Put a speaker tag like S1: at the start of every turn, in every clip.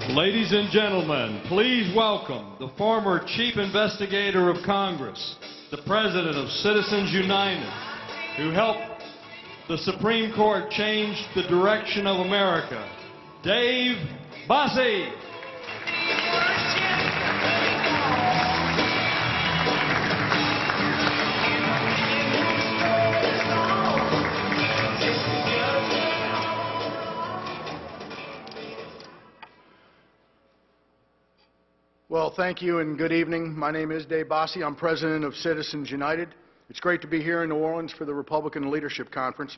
S1: Ladies and gentlemen, please welcome the former Chief Investigator of Congress, the President of Citizens United, who helped the Supreme Court change the direction of America, Dave Bossie.
S2: Well, thank you and good evening. My name is Dave Bossie. I'm president of Citizens United. It's great to be here in New Orleans for the Republican Leadership Conference.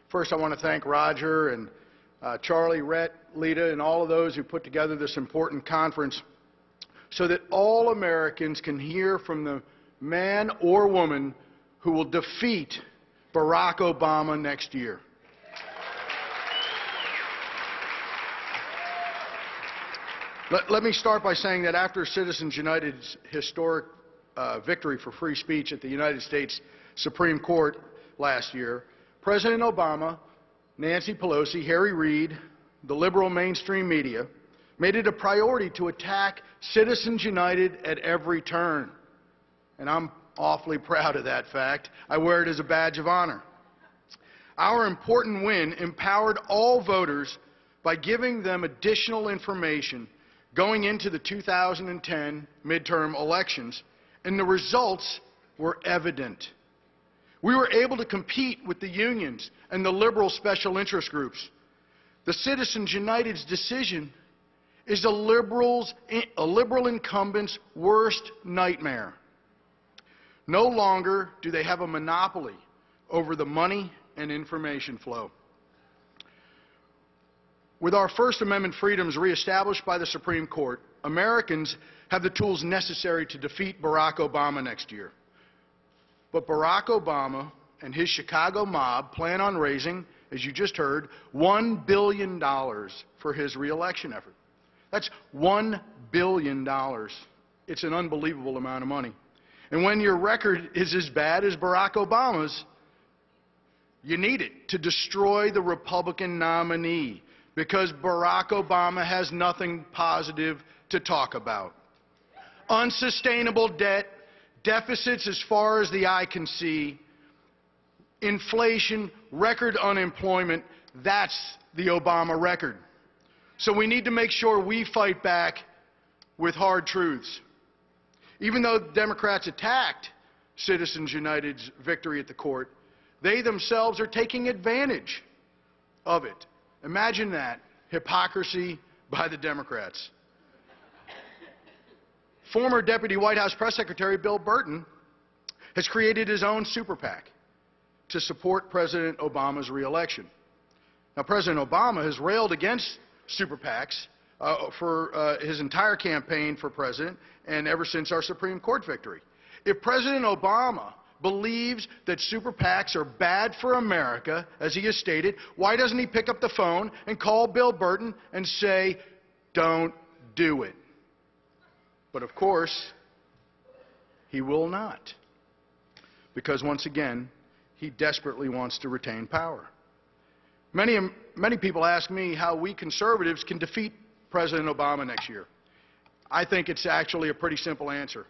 S2: First, I want to thank Roger and Charlie, Rhett, Lita, and all of those who put together this important conference so that all Americans can hear from the man or woman who will defeat Barack Obama next year. Let me start by saying that after Citizens United's historic victory for free speech at the United States Supreme Court last year, President Obama, Nancy Pelosi, Harry Reid, the liberal mainstream media made it a priority to attack Citizens United at every turn. And I'm awfully proud of that fact. I wear it as a badge of honor. Our important win empowered all voters by giving them additional information going into the 2010 midterm elections, and the results were evident. We were able to compete with the unions and the liberal special interest groups. The Citizens United's decision is a liberal incumbent's worst nightmare. No longer do they have a monopoly over the money and information flow. With our First Amendment freedoms reestablished by the Supreme Court, Americans have the tools necessary to defeat Barack Obama next year. But Barack Obama and his Chicago mob plan on raising, as you just heard, $1 billion for his reelection effort. That's $1 billion. It's an unbelievable amount of money. And when your record is as bad as Barack Obama's, you need it to destroy the Republican nominee, because Barack Obama has nothing positive to talk about. Unsustainable debt, deficits as far as the eye can see, inflation, record unemployment, that's the Obama record. So we need to make sure we fight back with hard truths. Even though the Democrats attacked Citizens United's victory at the court, they themselves are taking advantage of it. Imagine that, hypocrisy by the Democrats. Former Deputy White House Press Secretary Bill Burton has created his own super PAC to support President Obama's reelection. Now, President Obama has railed against super PACs for his entire campaign for president and ever since our Supreme Court victory. If President Obama believes that super PACs are bad for America, as he has stated, why doesn't he pick up the phone and call Bill Burton and say, don't do it? But of course, he will not. Because once again, he desperately wants to retain power. Many people ask me how we conservatives can defeat President Obama next year. I think it's actually a pretty simple answer.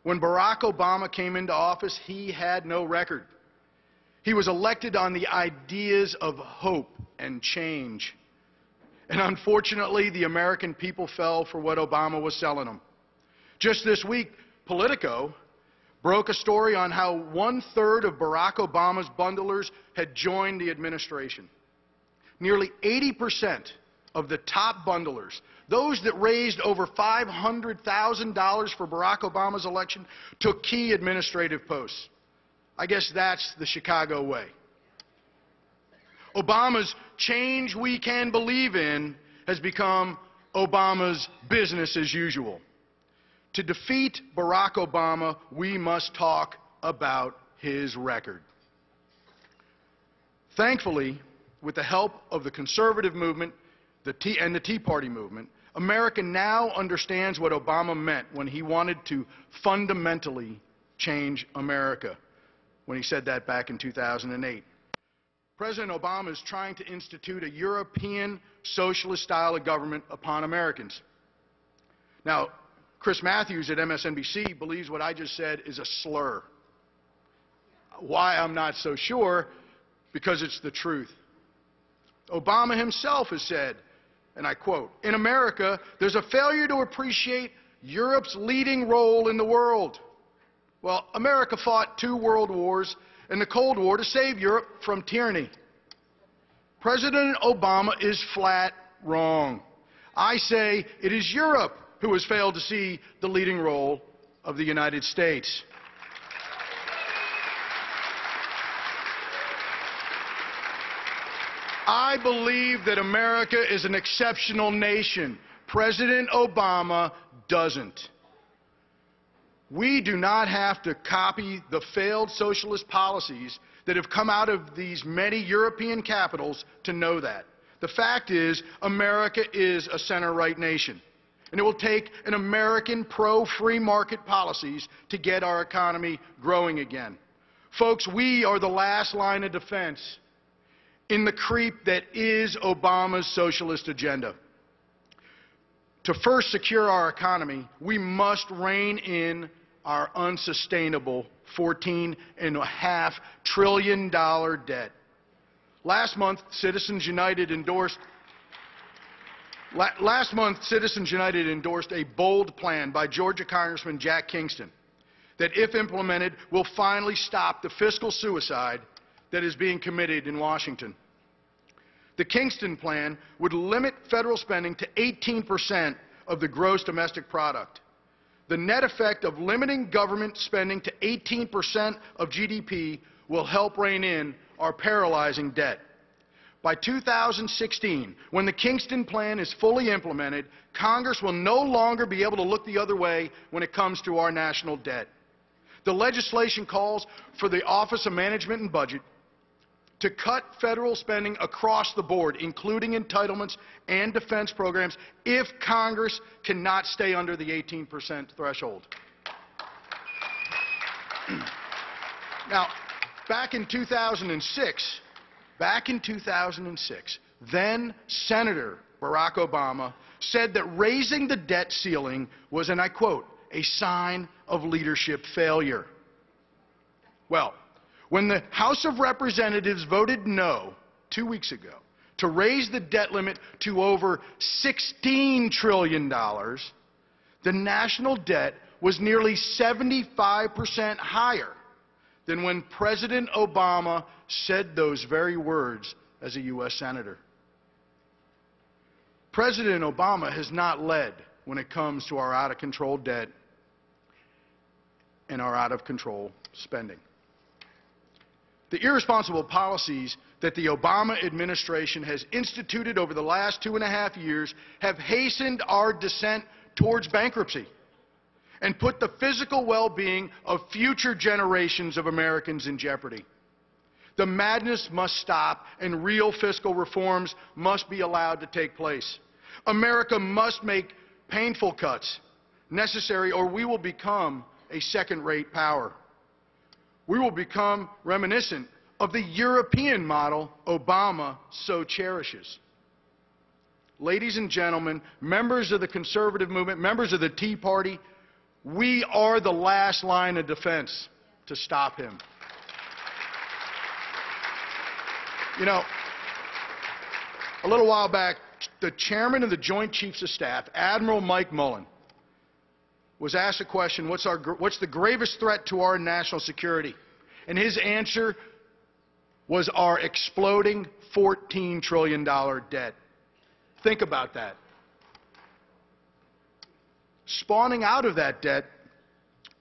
S2: When Barack Obama came into office, he had no record. He was elected on the ideas of hope and change. And unfortunately, the American people fell for what Obama was selling them. Just this week, Politico broke a story on how 1/3 of Barack Obama's bundlers had joined the administration. Nearly 80% of the top bundlers, those that raised over $500,000 for Barack Obama's election, took key administrative posts. I guess that's the Chicago way. Obama's change we can believe in has become Obama's business as usual. To defeat Barack Obama, we must talk about his record. Thankfully, with the help of the conservative movement and the Tea Party movement, America now understands what Obama meant when he wanted to fundamentally change America, when he said that back in 2008. President Obama is trying to institute a European socialist style of government upon Americans. Now, Chris Matthews at MSNBC believes what I just said is a slur. Why, I'm not so sure, because it's the truth. Obama himself has said, and I quote, "In America, there's a failure to appreciate Europe's leading role in the world." Well, America fought 2 world wars and the Cold War to save Europe from tyranny. President Obama is flat wrong. I say it is Europe who has failed to see the leading role of the United States. I believe that America is an exceptional nation. President Obama doesn't. We do not have to copy the failed socialist policies that have come out of these many European capitals to know that. The fact is, America is a center-right nation, and it will take an American pro-free market policies to get our economy growing again. Folks, we are the last line of defense in the creep that is Obama's socialist agenda. To first secure our economy, we must rein in our unsustainable $14.5 trillion debt. Last month, Citizens United endorsed a bold plan by Georgia Congressman Jack Kingston that, if implemented, will finally stop the fiscal suicide that is being committed in Washington. The Kingston plan would limit federal spending to 18% of the gross domestic product. The net effect of limiting government spending to 18% of GDP will help rein in our paralyzing debt. By 2016, when the Kingston plan is fully implemented, Congress will no longer be able to look the other way when it comes to our national debt. The legislation calls for the Office of Management and Budget to cut federal spending across the board, including entitlements and defense programs, if Congress cannot stay under the 18% threshold. Now, back in 2006, then Senator Barack Obama said that raising the debt ceiling was, and I quote, "a sign of leadership failure." Well, when the House of Representatives voted no 2 weeks ago to raise the debt limit to over $16 trillion, the national debt was nearly 75% higher than when President Obama said those very words as a U.S. Senator. President Obama has not led when it comes to our out-of-control debt and our out-of-control spending. The irresponsible policies that the Obama administration has instituted over the last 2.5 years have hastened our descent towards bankruptcy and put the physical well-being of future generations of Americans in jeopardy. The madness must stop, and real fiscal reforms must be allowed to take place. America must make painful cuts necessary, or we will become a second-rate power. We will become reminiscent of the European model Obama so cherishes. Ladies and gentlemen, members of the conservative movement, members of the Tea Party, we are the last line of defense to stop him. You know, a little while back, the chairman of the Joint Chiefs of Staff, Admiral Mike Mullen, was asked a question, what's the gravest threat to our national security? And his answer was our exploding $14 trillion debt. Think about that. Spawning out of that debt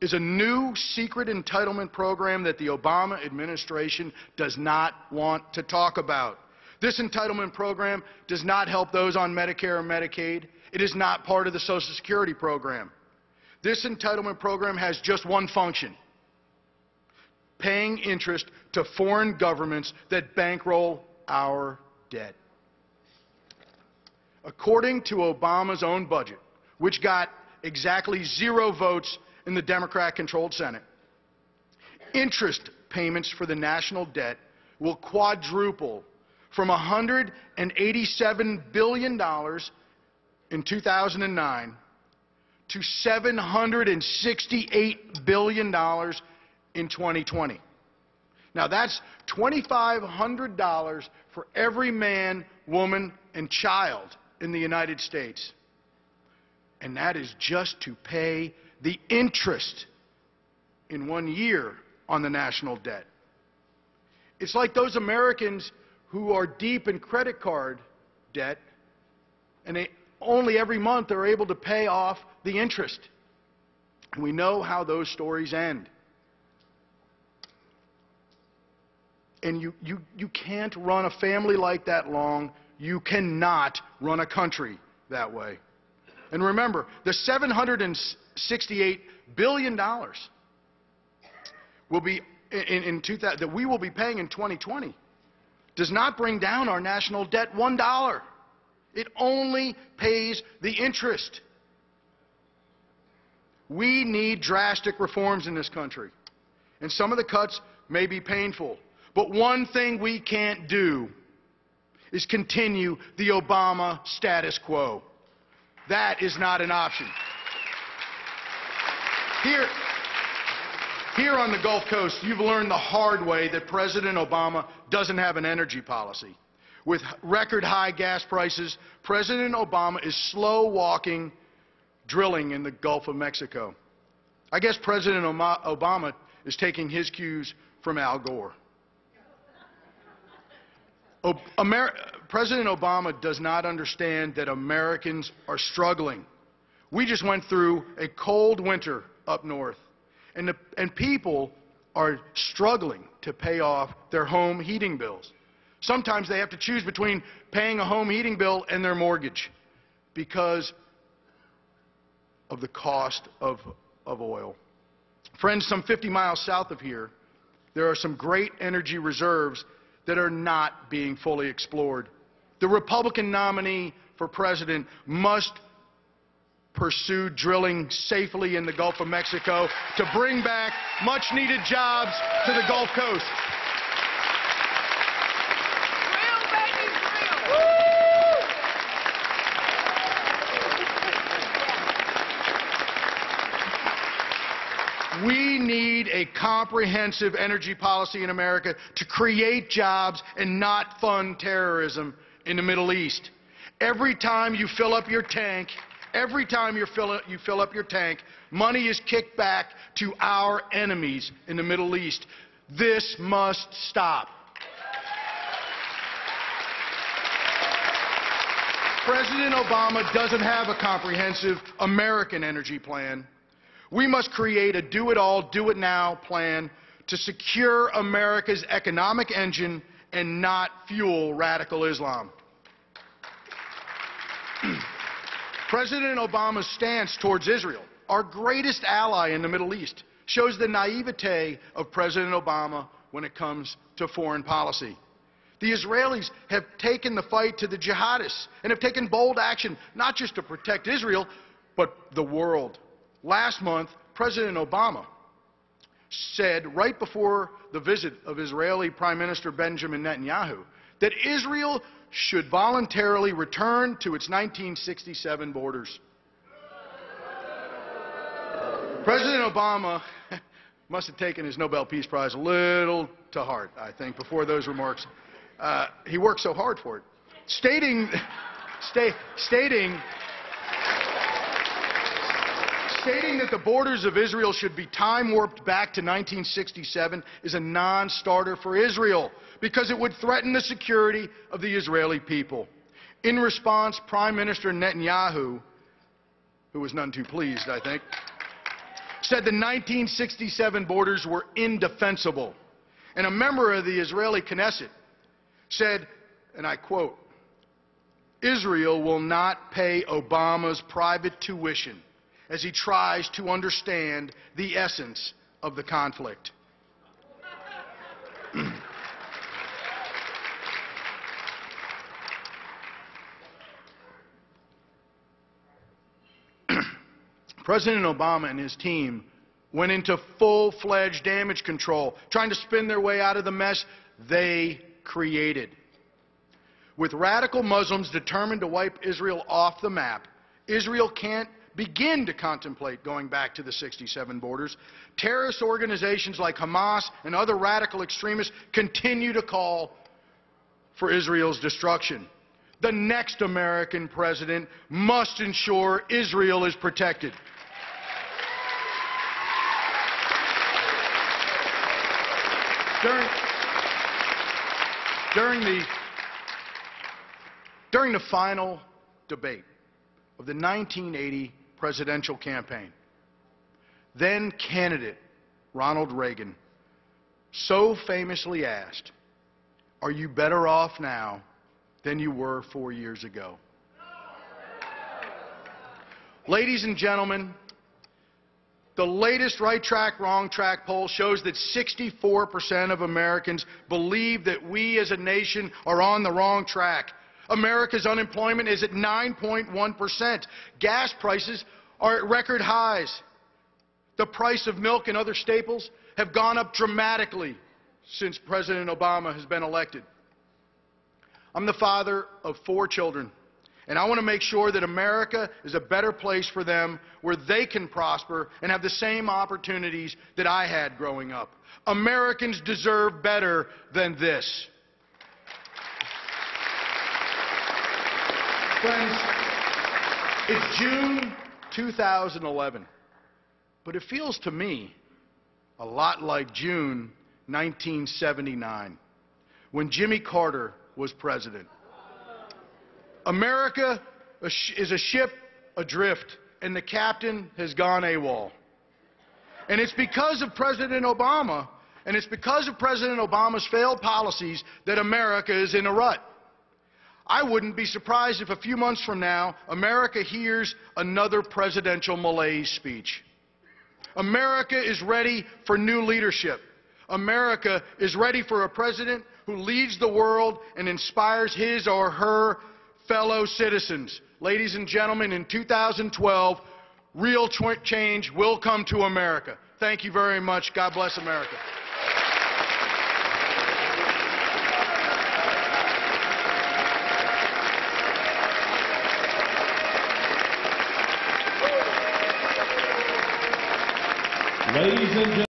S2: is a new secret entitlement program that the Obama administration does not want to talk about. This entitlement program does not help those on Medicare or Medicaid. It is not part of the Social Security program. This entitlement program has just one function: paying interest to foreign governments that bankroll our debt. According to Obama's own budget, which got exactly 0 votes in the Democrat-controlled Senate, interest payments for the national debt will quadruple from $187 billion in 2009 to $768 billion in 2020. Now that's $2,500 for every man, woman, and child in the United States. And that is just to pay the interest in 1 year on the national debt. It's like those Americans who are deep in credit card debt, and they only every month are able to pay off the interest. And we know how those stories end. And you can't run a family like that long. You cannot run a country that way. And remember, the $768 billion will be that we will be paying in 2020 does not bring down our national debt $1. It only pays the interest. We need drastic reforms in this country. And some of the cuts may be painful. But one thing we can't do is continue the Obama status quo. That is not an option. Here on the Gulf Coast, you've learned the hard way that President Obama doesn't have an energy policy. With record high gas prices, President Obama is slow-walking drilling in the Gulf of Mexico. I guess President Obama is taking his cues from Al Gore. President Obama does not understand that Americans are struggling. We just went through a cold winter up north, and people are struggling to pay off their home heating bills. Sometimes they have to choose between paying a home heating bill and their mortgage because of the cost of oil. Friends, some 50 miles south of here, there are some great energy reserves that are not being fully explored. The Republican nominee for president must pursue drilling safely in the Gulf of Mexico to bring back much-needed jobs to the Gulf Coast. We need a comprehensive energy policy in America to create jobs and not fund terrorism in the Middle East. Every time you fill up your tank, money is kicked back to our enemies in the Middle East. This must stop. President Obama doesn't have a comprehensive American energy plan. We must create a do-it-all, do-it-now plan to secure America's economic engine and not fuel radical Islam. President Obama's stance towards Israel, our greatest ally in the Middle East, shows the naivete of President Obama when it comes to foreign policy. The Israelis have taken the fight to the jihadists and have taken bold action, not just to protect Israel, but the world. Last month, President Obama said, right before the visit of Israeli Prime Minister Benjamin Netanyahu, that Israel should voluntarily return to its 1967 borders. President Obama must have taken his Nobel Peace Prize a little to heart, I think, before those remarks. He worked so hard for it. Stating that the borders of Israel should be time-warped back to 1967 is a non-starter for Israel because it would threaten the security of the Israeli people. In response, Prime Minister Netanyahu, who was none too pleased, I think, said the 1967 borders were indefensible. And a member of the Israeli Knesset said, and I quote, "Israel will not pay Obama's private tuition as he tries to understand the essence of the conflict." President Obama and his team went into full-fledged damage control, trying to spin their way out of the mess they created. With radical Muslims determined to wipe Israel off the map, Israel can't begin to contemplate going back to the 67 borders. Terrorist organizations like Hamas and other radical extremists continue to call for Israel's destruction. The next American president must ensure Israel is protected. During the final debate of the 1980 presidential campaign, then candidate Ronald Reagan so famously asked, "Are you better off now than you were 4 years ago?" Ladies and gentlemen, the latest Right Track, Wrong Track poll shows that 64% of Americans believe that we as a nation are on the wrong track. America's unemployment is at 9.1%. Gas prices are at record highs. The price of milk and other staples have gone up dramatically since President Obama has been elected. I'm the father of 4 children, and I want to make sure that America is a better place for them where they can prosper and have the same opportunities that I had growing up. Americans deserve better than this. Friends, it's June 2011, but it feels to me a lot like June 1979, when Jimmy Carter was president. America is a ship adrift, and the captain has gone AWOL. And it's because of President Obama, and it's because of President Obama's failed policies that America is in a rut. I wouldn't be surprised if a few months from now, America hears another presidential malaise speech. America is ready for new leadership. America is ready for a president who leads the world and inspires his or her fellow citizens. Ladies and gentlemen, in 2012, real change will come to America. Thank you very much. God bless America.